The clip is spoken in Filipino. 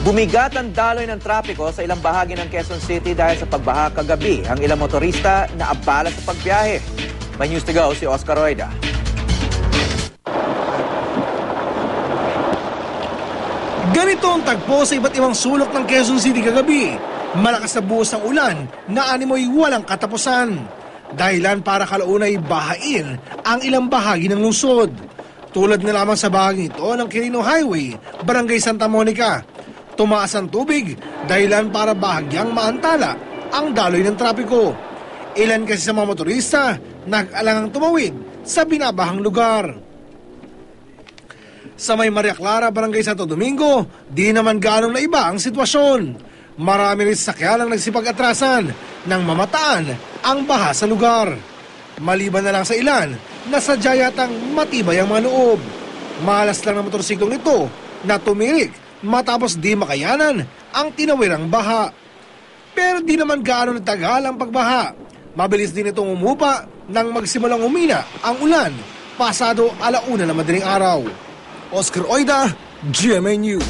Bumigat ang daloy ng trapiko sa ilang bahagi ng Quezon City dahil sa pagbaha kagabi. Ang ilang motorista na abala sa pagbiyahe. May news to go si Oscar Roida. Ganito ang tagpo sa iba't ibang sulok ng Quezon City kagabi. Malakas na buhos ng ulan na animoy walang katapusan. Dahilan para kalaunay bahain ang ilang bahagi ng lungsod. Tulad na lamang sa bahagi ito ng Quirino Highway, Barangay Santa Monica. Tumaas ang tubig dahilan para bahagyang maantala ang daloy ng trapiko. Ilan kasi sa mga motorista nag-alangang tumawid sa binabahang lugar. Sa may Maria Clara, Barangay Santo Domingo, di naman ganong naiba ang sitwasyon. Marami rin sasakyan ang nagsipag-atrasan nang mamataan ang baha sa lugar. Maliban na lang sa ilan na sadya yatang matibay ang mga loob. Malas lang ng motorsiklong ito na tumirik matapos di makayanan ang tinawirang baha. Pero di naman gaano natagal ang pagbaha. Mabilis din itong umupa nang magsimulang umina ang ulan pasado 1:00 ng madaling araw. Oscar Oida, GMA News.